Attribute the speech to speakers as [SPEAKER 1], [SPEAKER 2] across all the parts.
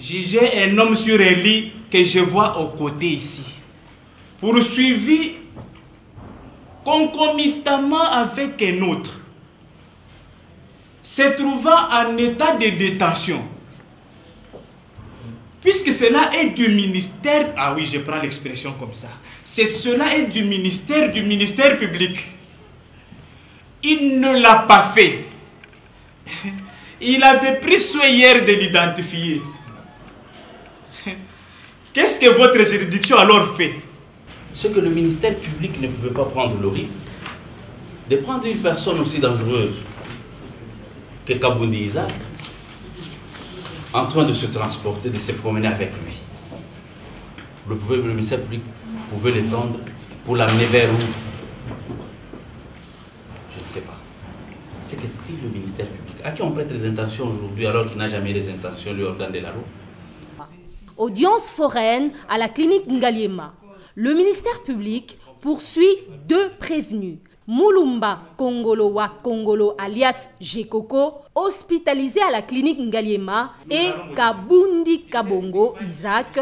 [SPEAKER 1] J'ai un homme sur un lit que je vois aux côtés ici, poursuivi concomitamment avec un autre, se trouvant en état de détention. Puisque cela est du ministère, ah oui, je prends l'expression comme ça, cela est du ministère public. Il ne l'a pas fait. Il avait pris soin hier de l'identifier. Qu'est-ce que votre juridiction alors fait?
[SPEAKER 2] Ce que le ministère public ne pouvait pas prendre le risque de prendre une personne aussi dangereuse que Kaboundi Isaac en train de se transporter, de se promener avec lui. Le ministère public pouvait l'étendre pour l'amener vers où? Je ne sais pas. C'est que si le ministère public, à qui on prête les intentions aujourd'hui alors qu'il n'a jamais les intentions, lui organe de la loi?
[SPEAKER 3] Audience foraine à la clinique Ngaliema. Le ministère public poursuit 2 prévenus. Mulumba Kongolo wa Kongolo alias Jekoko, hospitalisé à la clinique Ngaliema, et Kabundi Kabongo Isaac,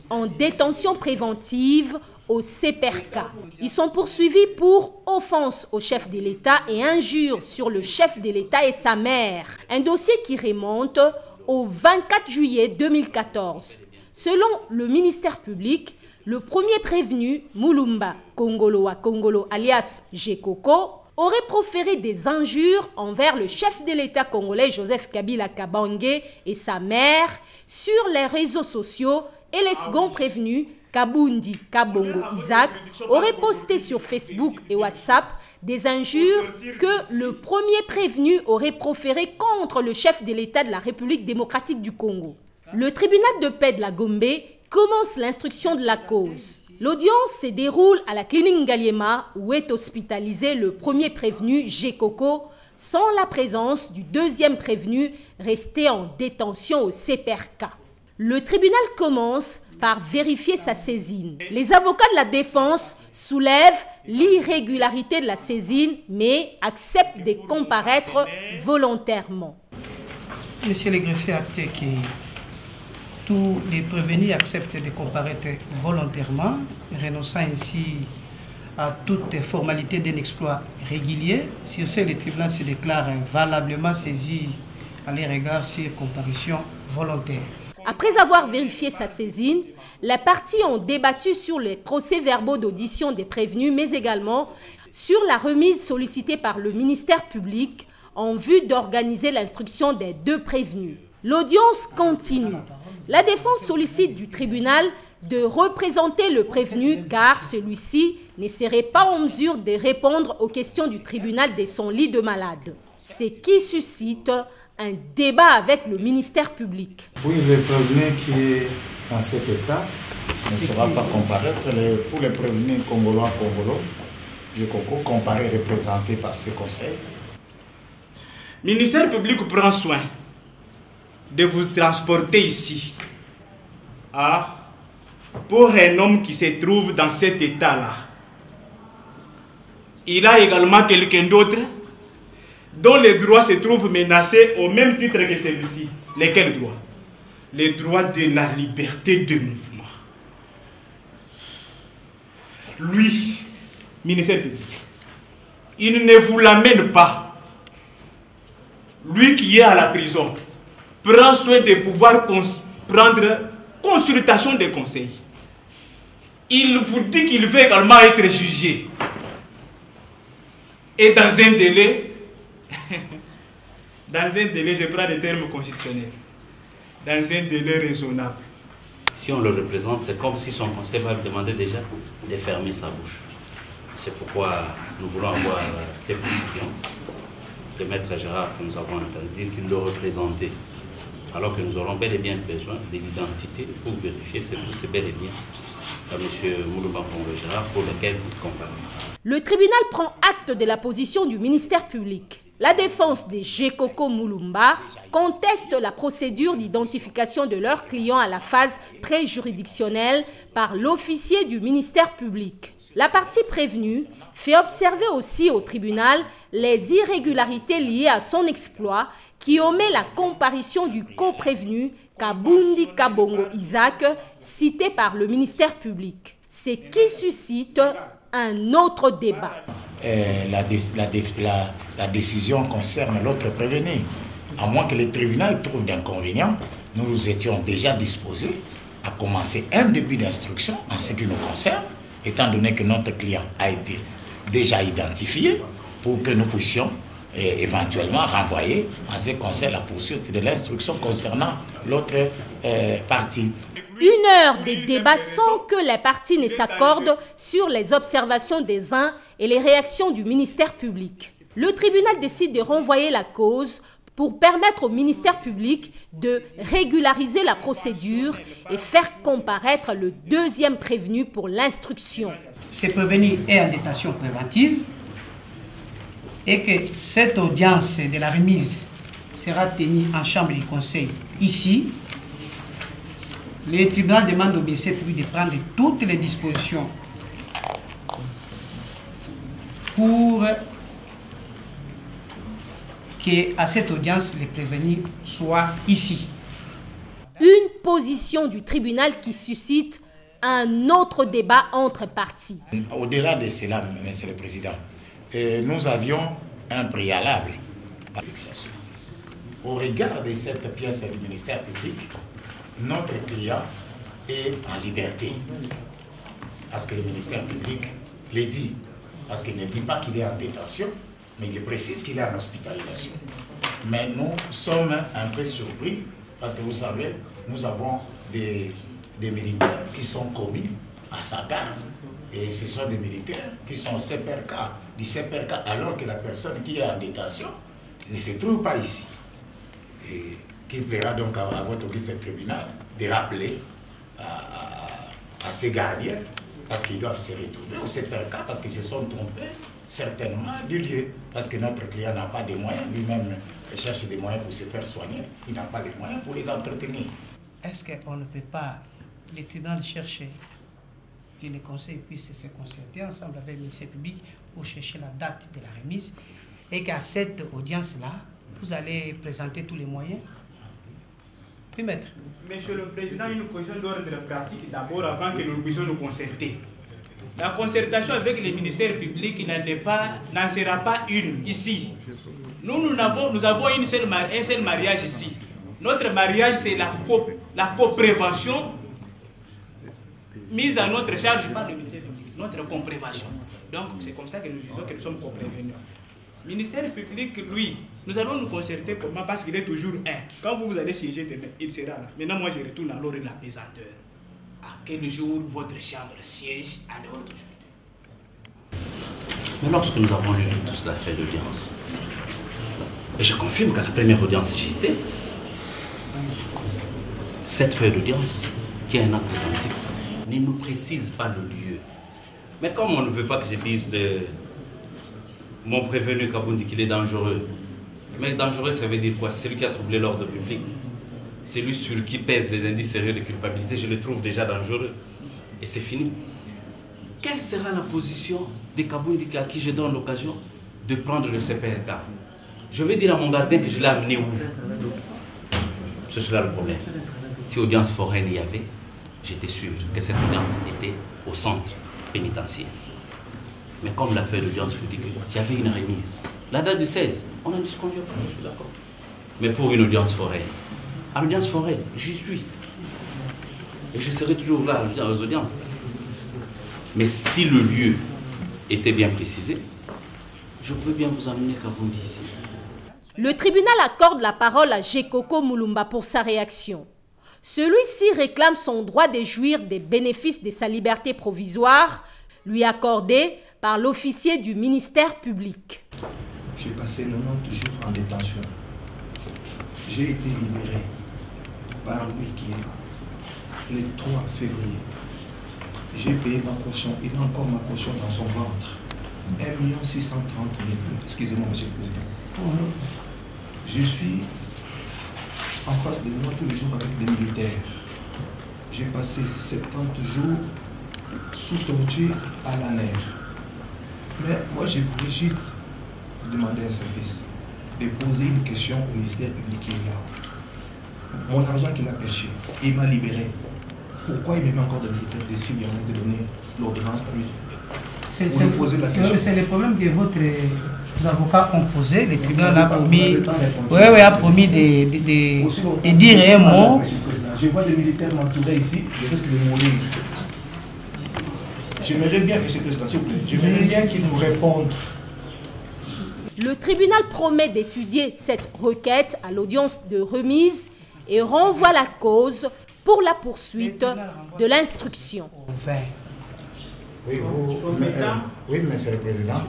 [SPEAKER 3] en détention préventive au CPRK. Ils sont poursuivis pour offense au chef de l'État et injure sur le chef de l'État et sa mère. Un dossier qui remonte au 24 juillet 2014. Selon le ministère public, le premier prévenu, Mulumba Kongolo wa Kongolo alias Jekoko, aurait proféré des injures envers le chef de l'État congolais Joseph Kabila Kabange et sa mère sur les réseaux sociaux, et les seconds prévenus, Kabundi Kabongo Isaac, aurait posté sur Facebook et WhatsApp des injures que le premier prévenu aurait proférées contre le chef de l'État de la République démocratique du Congo. Le tribunal de paix de la Gombe commence l'instruction de la cause. L'audience se déroule à la clinique Ngaliema où est hospitalisé le premier prévenu Jekoko sans la présence du deuxième prévenu resté en détention au CPRK. Le tribunal commence par vérifier sa saisine. Les avocats de la défense soulèvent l'irrégularité de la saisine mais acceptent de comparaître volontairement.
[SPEAKER 4] Monsieur le greffier acté que tous les prévenus acceptent de comparaître volontairement, renonçant ainsi à toute formalité d'un exploit régulier. Sur ce, le tribunal se déclare valablement saisi à l'égard sur comparution volontaire.
[SPEAKER 3] Après avoir vérifié sa saisine, les parties ont débattu sur les procès-verbaux d'audition des prévenus, mais également sur la remise sollicitée par le ministère public en vue d'organiser l'instruction des 2 prévenus. L'audience continue. La défense sollicite du tribunal de représenter le prévenu car celui-ci ne serait pas en mesure de répondre aux questions du tribunal de son lit de malade. Ce qui suscite un débat avec le ministère public.
[SPEAKER 5] Oui, le prévenu qui est dans cet état ne sera pas comparaître. Pour les prévenus congolais, Jekoko comparé représenté par ce conseil.
[SPEAKER 1] Le ministère public prend soin de vous transporter ici pour un homme qui se trouve dans cet état-là. Il a également quelqu'un d'autre dont les droits se trouvent menacés au même titre que celui-ci. Lesquels droits? Les droits de la liberté de mouvement. Lui, ministère public, il ne vous l'amène pas. Lui qui est à la prison prend soin de pouvoir prendre consultation des conseils. Il vous dit qu'il veut également être jugé. Et dans un délai, je prends des termes constitutionnels, dans un délai raisonnable.
[SPEAKER 2] Si on le représente, c'est comme si son conseil va lui demander déjà de fermer sa bouche. C'est pourquoi nous voulons avoir ces positions de Maître Gérard que nous avons entendu, qu'il le représentait. Alors que nous aurons bel et bien besoin de l'identité pour vérifier si c'est bel et bien à M. Mulumba Kongolo Gérard pour lequel il compare.
[SPEAKER 3] Le tribunal prend acte de la position du ministère public. La défense des Jekoko Mulumba conteste la procédure d'identification de leurs clients à la phase pré-juridictionnelle par l'officier du ministère public. La partie prévenue fait observer aussi au tribunal les irrégularités liées à son exploit qui omet la comparution du co-prévenu Kabundi Kabongo Isaac, cité par le ministère public. Ce qui suscite un autre débat.
[SPEAKER 5] La décision concerne l'autre prévenu. À moins que le tribunal trouve d'inconvénients, nous étions déjà disposés à commencer un début d'instruction en ce qui nous concerne, étant donné que notre client a été déjà identifié, pour que nous puissions éventuellement renvoyer en ce qui concerne la poursuite de l'instruction concernant l'autre partie.
[SPEAKER 3] 1 heure de débat sans que les parties ne s'accordent sur les observations des uns et les réactions du ministère public. Le tribunal décide de renvoyer la cause pour permettre au ministère public de régulariser la procédure et faire comparaître le deuxième prévenu pour l'instruction.
[SPEAKER 4] Ce prévenu est en détention préventive et que cette audience de la remise sera tenue en chambre du conseil ici. Le tribunal demande au ministère public de prendre toutes les dispositions pour qu'à cette audience, les prévenus soient ici.
[SPEAKER 3] Une position du tribunal qui suscite un autre débat entre parties.
[SPEAKER 5] Au-delà de cela, Monsieur le Président, nous avions un préalable à la fixation. Au regard de cette pièce du ministère public, notre client est en liberté. Parce que le ministère public le dit. Parce qu'il ne dit pas qu'il est en détention, mais il précise qu'il est en hospitalisation. Mais nous sommes un peu surpris parce que vous savez, nous avons des militaires qui sont commis à sa garde. Et ce sont des militaires qui sont CPRK, du CPRK, alors que la personne qui est en détention ne se trouve pas ici. Et qu'il plaira donc à votre auguste tribunal de rappeler à ces gardiens, parce qu'ils doivent se retrouver au CPRK, parce qu'ils se sont trompés certainement du lieu, parce que notre client n'a pas de moyens, lui-même cherche des moyens pour se faire soigner, il n'a pas les moyens pour les entretenir.
[SPEAKER 4] Est-ce qu'on ne peut pas, le tribunal chercher que les conseils puissent se concerter ensemble avec le ministère public pour chercher la date de la remise et qu'à cette audience-là, vous allez présenter tous les moyens? Oui, maître.
[SPEAKER 1] Monsieur le Président, une question d'ordre pratique d'abord avant que nous puissions nous concerter. La concertation avec les ministères publics n'en sera pas une ici. Nous avons un seul mariage ici. Notre mariage, c'est la coprévention mise à notre charge par le ministère public, notre comprévention. Donc, c'est comme ça que nous disons que nous sommes coprévenus. Le ministère public, lui, nous allons nous concerter pour moi parce qu'il est toujours un. Quand vous allez siéger demain, il sera là. Maintenant, moi, je retourne à l'heure de la pesanteur. À quel jour votre chambre siège à l'heure d'aujourd'hui?
[SPEAKER 2] Mais lorsque nous avons lu toute la feuille d'audience, et je confirme qu'à la première audience j'y étais, cette feuille d'audience, qui est un acte authentique, ne nous précise pas le lieu. Mais comme on ne veut pas que je dise de mon prévenu Kabundi qu'il est dangereux, mais dangereux, ça veut dire quoi? C'est lui qui a troublé l'ordre public. C'est lui sur qui pèsent les indices sérieux de culpabilité. Je le trouve déjà dangereux. Et c'est fini. Quelle sera la position de Kabundi à qui je donne l'occasion de prendre le CPRK? Je vais dire à mon gardien que je l'ai amené où? C'est cela le problème. Si audience foraine il y avait, j'étais sûr que cette audience était au centre pénitentiaire. Mais comme la feuille d'audience vous dit qu'il y avait une remise, la date du 16, on n'en disconvient pas, je suis d'accord. Mais pour une audience foraine, à l'audience foraine, j'y suis. Et je serai toujours là aux audiences. Mais si le lieu était bien précisé, je pouvais bien vous amener Kabundi ici.
[SPEAKER 3] Le tribunal accorde la parole à Gekoko Mulumba pour sa réaction. Celui-ci réclame son droit de jouir des bénéfices de sa liberté provisoire, lui accordé par l'officier du ministère public.
[SPEAKER 6] J'ai passé 90 jours en détention. J'ai été libéré par lui qui est là, le 3 février. J'ai payé ma caution, il a encore ma caution dans son ventre. 1 630 000. Excusez-moi, monsieur le Président. Je suis en face de moi tous les jours avec des militaires. J'ai passé 70 jours sous torture à la neige. Mais moi, je voulais juste demander un service, de poser une question au ministère public qui est là. mon argent qu'il a perçu, il m'a libéré. Pourquoi il me met encore de militaires ici, il y a de donner l'ordonnance
[SPEAKER 4] c'est le problème que vos avocats ont posé. Le tribunal a promis, a promis de dire un mot.
[SPEAKER 6] Je vois des militaires m'entourer ici, je risque de mourir. J'aimerais bien, M. le Président, s'il vous plaît, j'aimerais bien qu'il nous réponde.
[SPEAKER 3] Le tribunal promet d'étudier cette requête à l'audience de remise et renvoie la cause pour la poursuite de l'instruction.
[SPEAKER 5] Oui, Monsieur le Président.